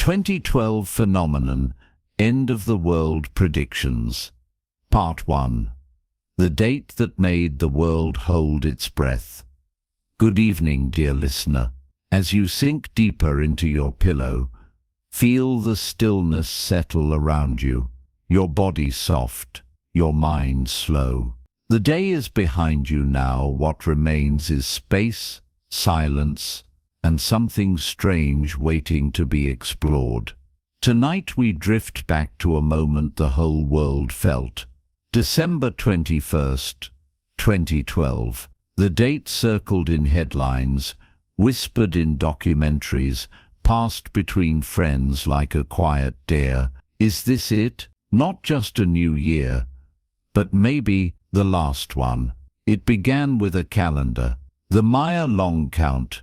2012 Phenomenon, End of the World Predictions. Part 1. The Date That Made the World Hold Its Breath. Good evening, dear listener. As you sink deeper into your pillow, feel the stillness settle around you, your body soft, your mind slow. The day is behind you now. What remains is space, silence, and something strange waiting to be explored. Tonight we drift back to a moment the whole world felt. December 21st, 2012. The date circled in headlines, whispered in documentaries, passed between friends like a quiet dare. Is this it? Not just a new year, but maybe the last one. It began with a calendar, the Maya long count,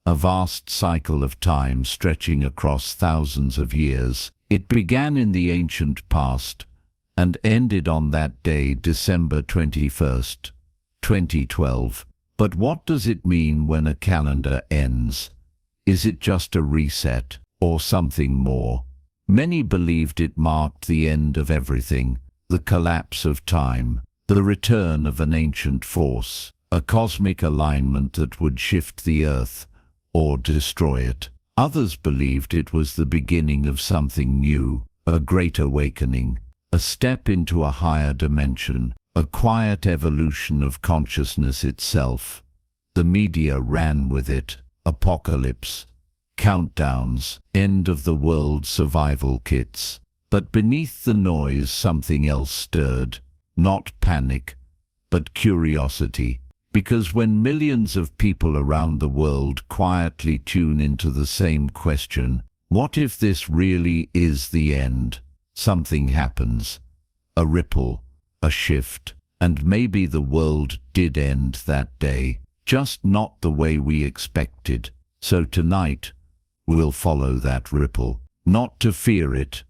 a vast cycle of time stretching across thousands of years. It began in the ancient past and ended on that day, December 21st, 2012. But what does it mean when a calendar ends? Is it just a reset or something more? Many believed it marked the end of everything, the collapse of time, the return of an ancient force, a cosmic alignment that would shift the earth or destroy it. Others believed it was the beginning of something new, a great awakening, a step into a higher dimension, a quiet evolution of consciousness itself. The media ran with it. Apocalypse, countdowns, end of the world survival kits. But beneath the noise something else stirred. Not panic, but curiosity. Because when millions of people around the world quietly tune into the same question, what if this really is the end? Something happens. A ripple, a shift, and maybe the world did end that day, just not the way we expected. So tonight, we'll follow that ripple, not to fear it,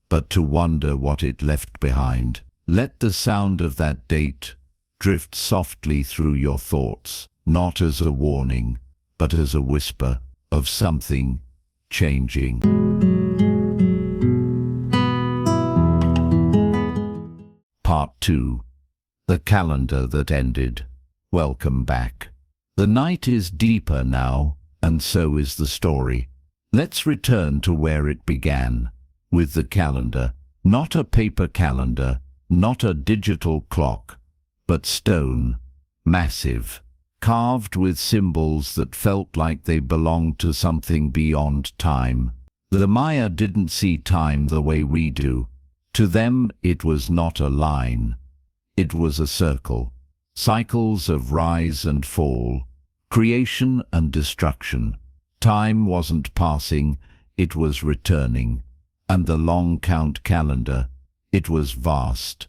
but to wonder what it left behind. Let the sound of that date drift softly through your thoughts, not as a warning, but as a whisper of something changing. Part 2. The Calendar That Ended. Welcome back. The night is deeper now, and so is the story. Let's return to where it began, with the calendar. Not a paper calendar, not a digital clock, but stone, massive, carved with symbols that felt like they belonged to something beyond time. The Maya didn't see time the way we do. To them, it was not a line. It was a circle. Cycles of rise and fall, creation and destruction. Time wasn't passing, it was returning. And the long count calendar, it was vast.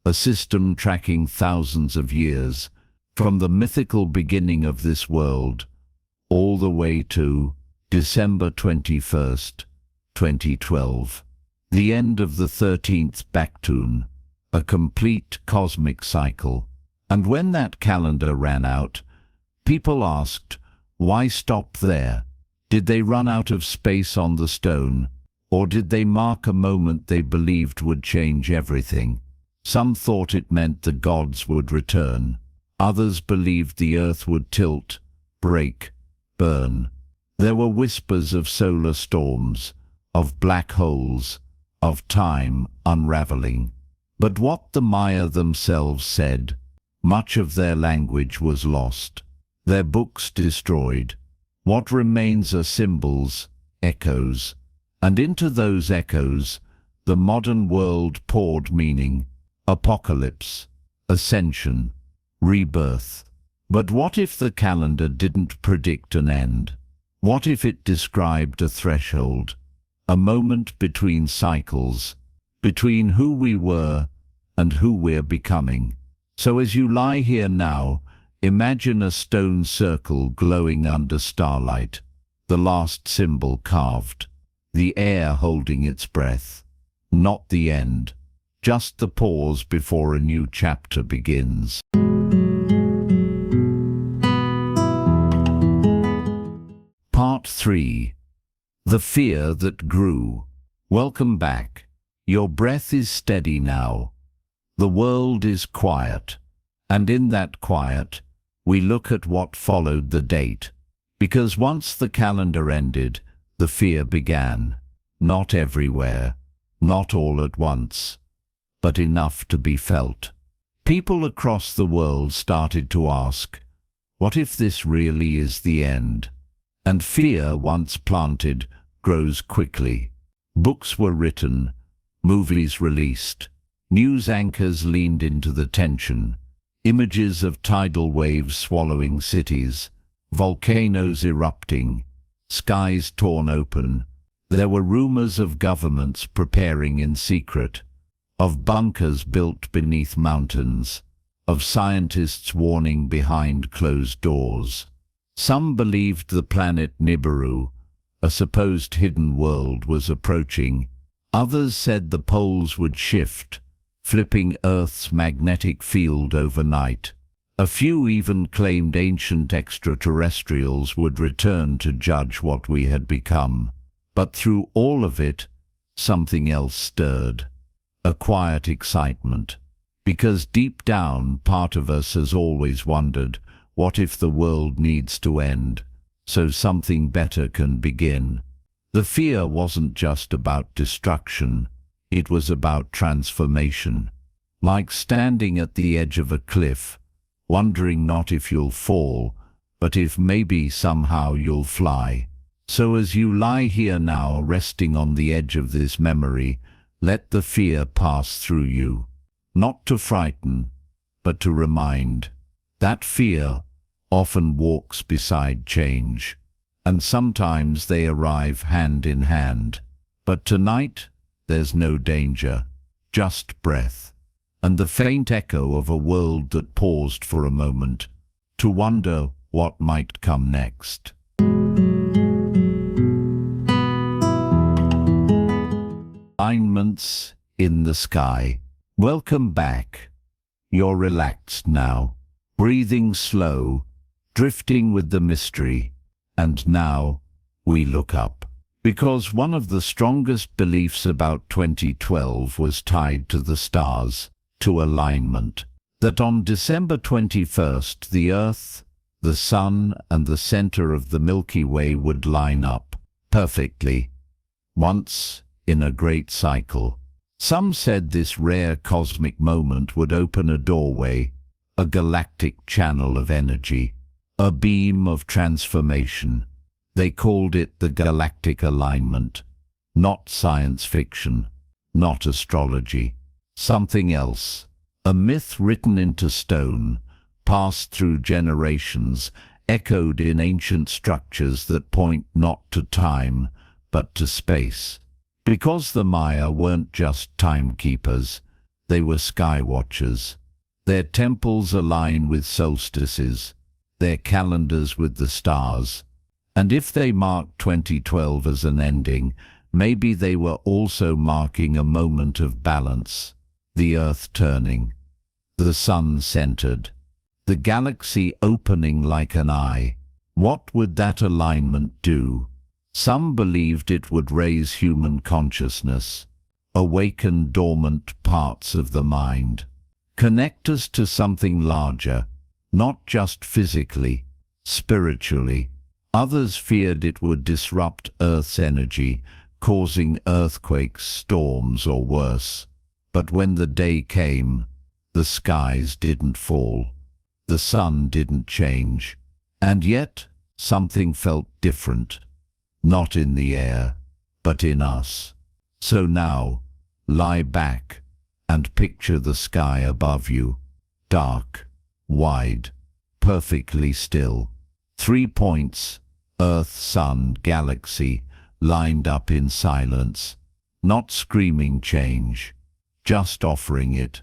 A system tracking thousands of years, from the mythical beginning of this world, all the way to December 21st, 2012. The end of the 13th Baktun, a complete cosmic cycle. And when that calendar ran out, people asked, why stop there? Did they run out of space on the stone? Or did they mark a moment they believed would change everything? Some thought it meant the gods would return. Others believed the earth would tilt, break, burn. There were whispers of solar storms, of black holes, of time unraveling. But what the Maya themselves said, much of their language was lost, their books destroyed. What remains are symbols, echoes, and into those echoes, the modern world poured meaning. Apocalypse, ascension, rebirth. But what if the calendar didn't predict an end? What if it described a threshold, a moment between cycles, between who we were and who we're becoming? So as you lie here now, imagine a stone circle glowing under starlight, the last symbol carved, the air holding its breath. Not the end, just the pause before a new chapter begins. Part 3. The fear that grew. Welcome back. Your breath is steady now. The world is quiet. And in that quiet, we look at what followed the date. Because once the calendar ended, the fear began. Not everywhere, not all at once, but enough to be felt. People across the world started to ask, what if this really is the end? And fear, once planted, grows quickly. Books were written, movies released, news anchors leaned into the tension, images of tidal waves swallowing cities, volcanoes erupting, skies torn open. There were rumors of governments preparing in secret, of bunkers built beneath mountains, of scientists warning behind closed doors. Some believed the planet Nibiru, a supposed hidden world, was approaching. Others said the poles would shift, flipping Earth's magnetic field overnight. A few even claimed ancient extraterrestrials would return to judge what we had become. But through all of it, something else stirred. A quiet excitement. Because deep down, part of us has always wondered, what if the world needs to end, so something better can begin? The fear wasn't just about destruction, it was about transformation. Like standing at the edge of a cliff, wondering not if you'll fall, but if maybe somehow you'll fly. So as you lie here now, resting on the edge of this memory, let the fear pass through you. Not to frighten, but to remind. That fear often walks beside change, and sometimes they arrive hand in hand. But tonight, there's no danger, just breath, and the faint echo of a world that paused for a moment, to wonder what might come next. Alignments in the sky. Welcome back. You're relaxed now, breathing slow, drifting with the mystery. And now, we look up. Because one of the strongest beliefs about 2012 was tied to the stars, to alignment. That on December 21st, the Earth, the Sun, and the center of the Milky Way would line up perfectly. Once, in a great cycle. Some said this rare cosmic moment would open a doorway, a galactic channel of energy, a beam of transformation. They called it the galactic alignment. Not science fiction, not astrology. Something else. A myth written into stone, passed through generations, echoed in ancient structures that point not to time, but to space. Because the Maya weren't just timekeepers, they were sky watchers. Their temples align with solstices, their calendars with the stars. And if they marked 2012 as an ending, maybe they were also marking a moment of balance. The Earth turning, the Sun centered, the galaxy opening like an eye. What would that alignment do? Some believed it would raise human consciousness, awaken dormant parts of the mind, connect us to something larger, not just physically, spiritually. Others feared it would disrupt Earth's energy, causing earthquakes, storms, or worse. But when the day came, the skies didn't fall, the sun didn't change, and yet something felt different. Not in the air, but in us. So now, lie back and picture the sky above you, dark, wide, perfectly still. 3 points, Earth, Sun, Galaxy, lined up in silence, not screaming change, just offering it,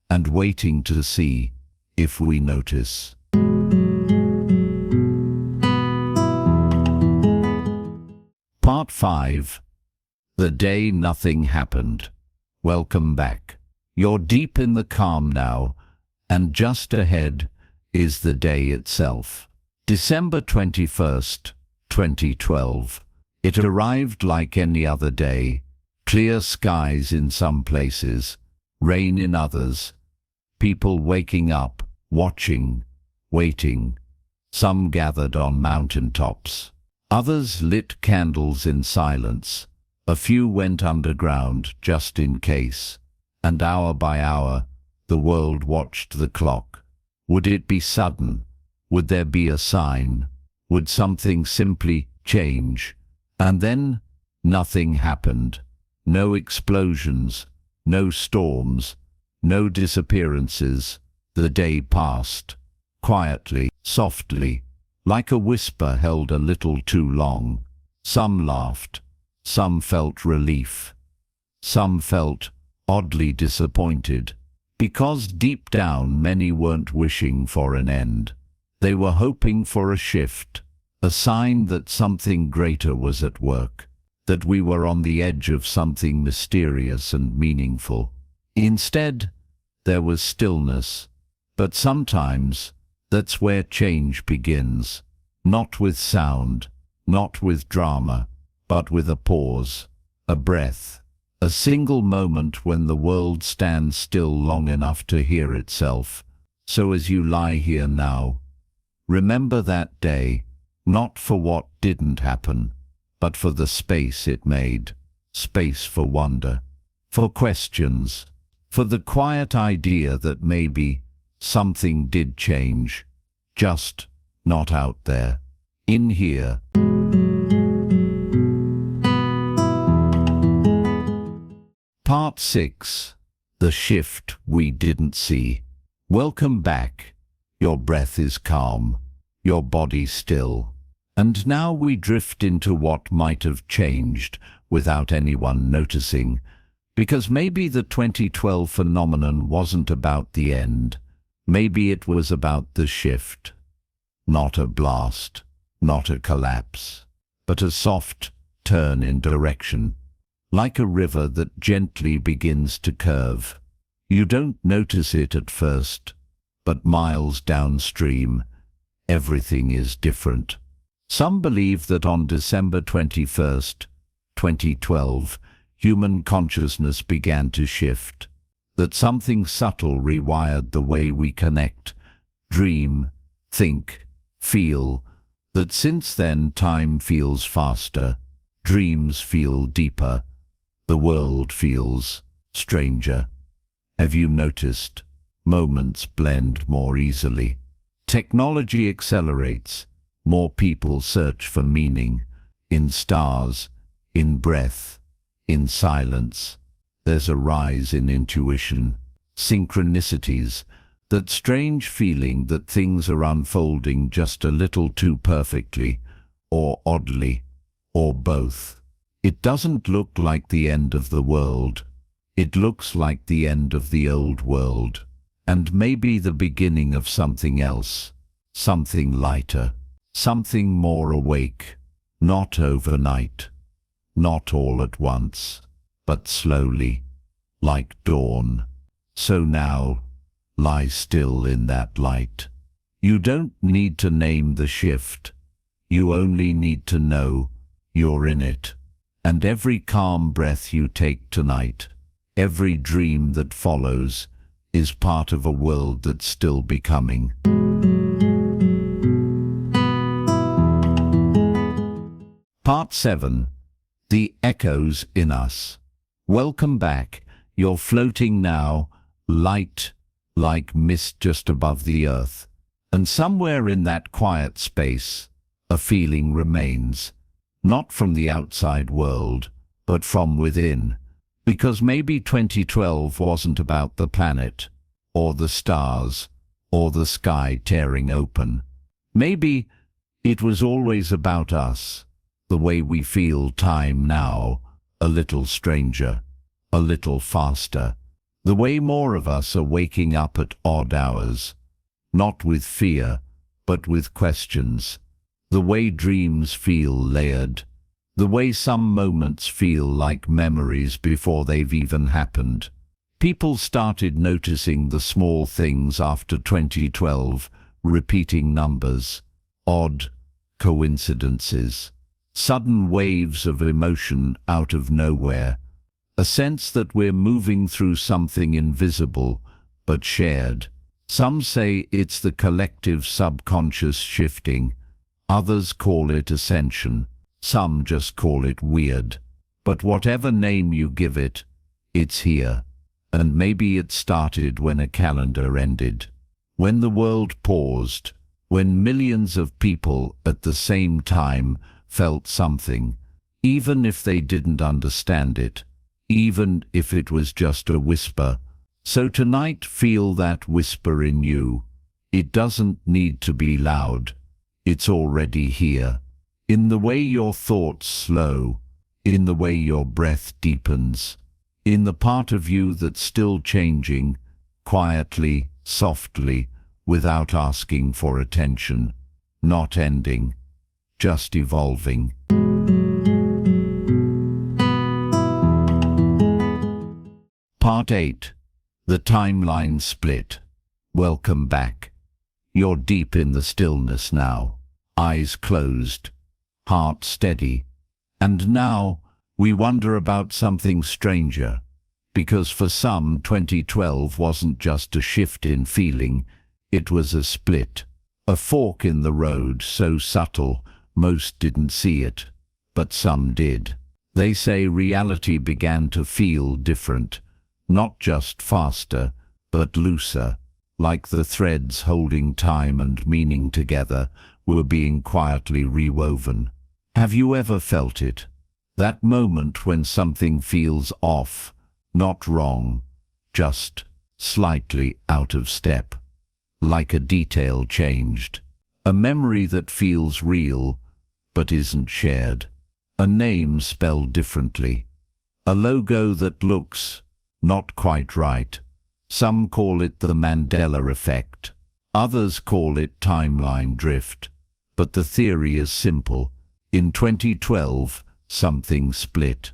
and waiting to see if we notice. Part 5. The day nothing happened. Welcome back. You're deep in the calm now, and just ahead is the day itself. December 21st, 2012. It arrived like any other day, clear skies in some places, rain in others, people waking up, watching, waiting. Some gathered on mountain tops. Others lit candles in silence. A few went underground just in case. And hour by hour, the world watched the clock. Would it be sudden? Would there be a sign? Would something simply change? And then nothing happened. No explosions, no storms, no disappearances. The day passed, quietly, softly, like a whisper held a little too long. Some laughed, some felt relief, some felt oddly disappointed, because deep down many weren't wishing for an end. They were hoping for a shift, a sign that something greater was at work, that we were on the edge of something mysterious and meaningful. Instead, there was stillness. But sometimes, that's where change begins. Not with sound, not with drama, but with a pause, a breath, a single moment when the world stands still long enough to hear itself. So as you lie here now, remember that day, not for what didn't happen, but for the space it made, space for wonder, for questions, for the quiet idea that maybe something did change, just not out there, in here. Part 6. The Shift We Didn't See. Welcome back. Your breath is calm, your body still. And now we drift into what might have changed without anyone noticing, because maybe the 2012 phenomenon wasn't about the end. Maybe it was about the shift. Not a blast, not a collapse, but a soft turn in direction, like a river that gently begins to curve. You don't notice it at first, but miles downstream, everything is different. Some believe that on December 21st, 2012, human consciousness began to shift, that something subtle rewired the way we connect, dream, think, feel, that since then time feels faster, dreams feel deeper, the world feels stranger. Have you noticed? Moments blend more easily. Technology accelerates. More people search for meaning, in stars, in breath, in silence. There's a rise in intuition, synchronicities, that strange feeling that things are unfolding just a little too perfectly, or oddly, or both. It doesn't look like the end of the world. It looks like the end of the old world, and maybe the beginning of something else, something lighter. Something more awake, not overnight, not all at once, but slowly, like dawn. So now, lie still in that light. You don't need to name the shift. You only need to know you're in it. And every calm breath you take tonight, every dream that follows, is part of a world that's still becoming. Part 7. The Echoes in Us. Welcome back. You're floating now, light, like mist just above the earth. And somewhere in that quiet space, a feeling remains. Not from the outside world, but from within. Because maybe 2012 wasn't about the planet, or the stars, or the sky tearing open. Maybe it was always about us. The way we feel time now, a little stranger, a little faster. The way more of us are waking up at odd hours, not with fear, but with questions. The way dreams feel layered. The way some moments feel like memories before they've even happened. People started noticing the small things after 2012, repeating numbers, odd coincidences. Sudden waves of emotion out of nowhere. A sense that we're moving through something invisible, but shared. Some say it's the collective subconscious shifting. Others call it ascension. Some just call it weird. But whatever name you give it, it's here. And maybe it started when a calendar ended. When the world paused. When millions of people at the same time felt something. Even if they didn't understand it. Even if it was just a whisper. So tonight, feel that whisper in you. It doesn't need to be loud. It's already here. In the way your thoughts slow. In the way your breath deepens. In the part of you that's still changing. Quietly, softly, without asking for attention. Not ending. Just evolving. Part 8. The timeline split. Welcome back. You're deep in the stillness now. Eyes closed. Heart steady. And now, we wonder about something stranger. Because for some, 2012 wasn't just a shift in feeling. It was a split. A fork in the road so subtle, most didn't see it. But some did. They say reality began to feel different. Not just faster, but looser, like the threads holding time and meaning together were being quietly rewoven. Have you ever felt it? That moment when something feels off, not wrong, just slightly out of step. Like a detail changed. A memory that feels real, but isn't shared. A name spelled differently. A logo that looks not quite right. Some call it the Mandela effect. Others call it timeline drift. But the theory is simple. In 2012, something split.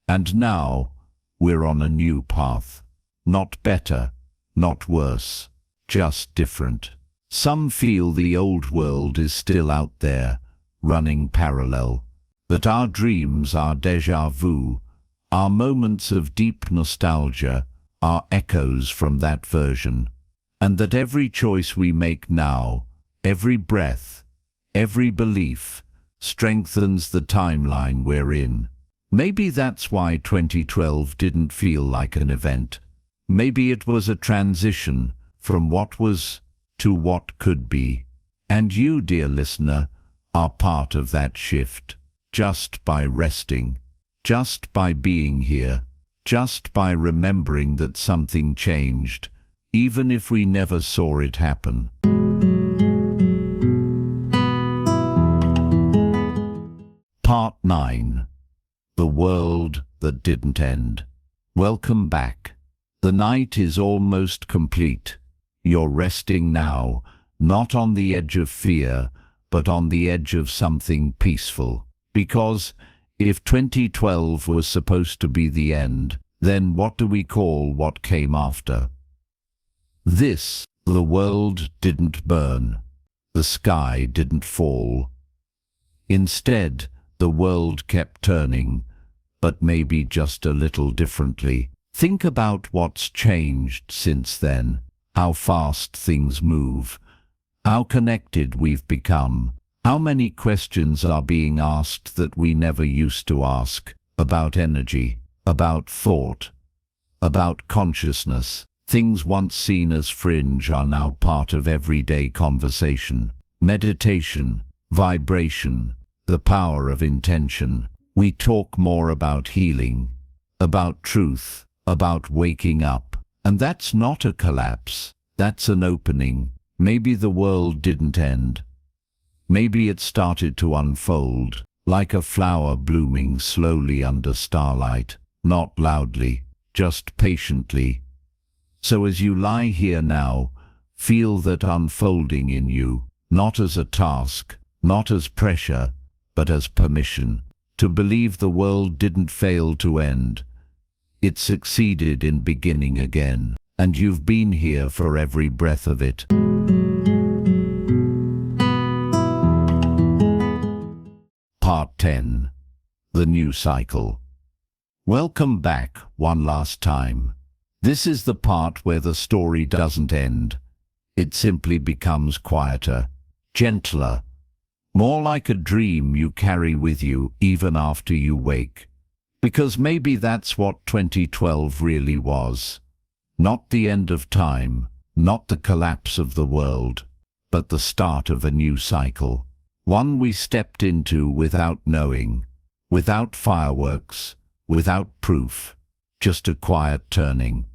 And now, we're on a new path. Not better, not worse, just different. Some feel the old world is still out there, running parallel. That our dreams are déjà vu. Our moments of deep nostalgia are echoes from that version, and that every choice we make now, every breath, every belief, strengthens the timeline we're in. Maybe that's why 2012 didn't feel like an event. Maybe it was a transition from what was to what could be. And you, dear listener, are part of that shift, just by resting. Just by being here, just by remembering that something changed, even if we never saw it happen. Part 9. The world that didn't end. Welcome back. The night is almost complete. You're resting now, not on the edge of fear, but on the edge of something peaceful. Because if 2012 was supposed to be the end, then what do we call what came after? The world didn't burn. The sky didn't fall. Instead, the world kept turning, but maybe just a little differently. Think about what's changed since then, how fast things move, how connected we've become. How many questions are being asked that we never used to ask, about energy, about thought, about consciousness? Things once seen as fringe are now part of everyday conversation. Meditation, vibration, the power of intention. We talk more about healing, about truth, about waking up. And that's not a collapse, that's an opening. Maybe the world didn't end. Maybe it started to unfold, like a flower blooming slowly under starlight, not loudly, just patiently. So as you lie here now, feel that unfolding in you, not as a task, not as pressure, but as permission, to believe the world didn't fail to end. It succeeded in beginning again, and you've been here for every breath of it. Part 10. The New Cycle. Welcome back one last time. This is the part where the story doesn't end. It simply becomes quieter, gentler, more like a dream you carry with you even after you wake. Because maybe that's what 2012 really was. Not the end of time, not the collapse of the world, but the start of a new cycle. One we stepped into without knowing, without fireworks, without proof, just a quiet turning.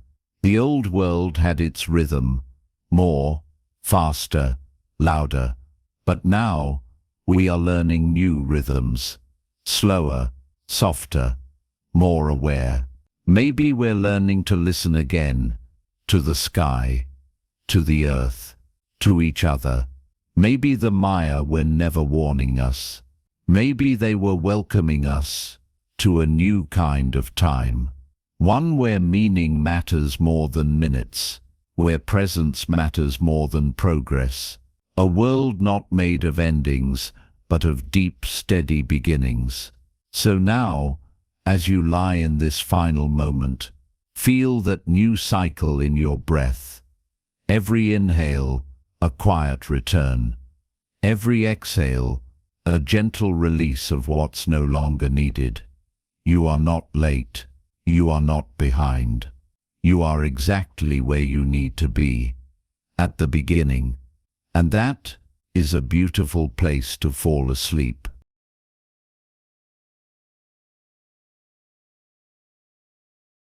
The old world had its rhythm, more, faster, louder, but now we are learning new rhythms, slower, softer, more aware. Maybe we're learning to listen again, to the sky, to the earth, to each other. Maybe the Maya were never warning us. Maybe they were welcoming us to a new kind of time. One where meaning matters more than minutes, where presence matters more than progress. A world not made of endings, but of deep, steady beginnings. So now, as you lie in this final moment, feel that new cycle in your breath. Every inhale, a quiet return. Every exhale, a gentle release of what's no longer needed. You are not late. You are not behind. You are exactly where you need to be, at the beginning. And that is a beautiful place to fall asleep.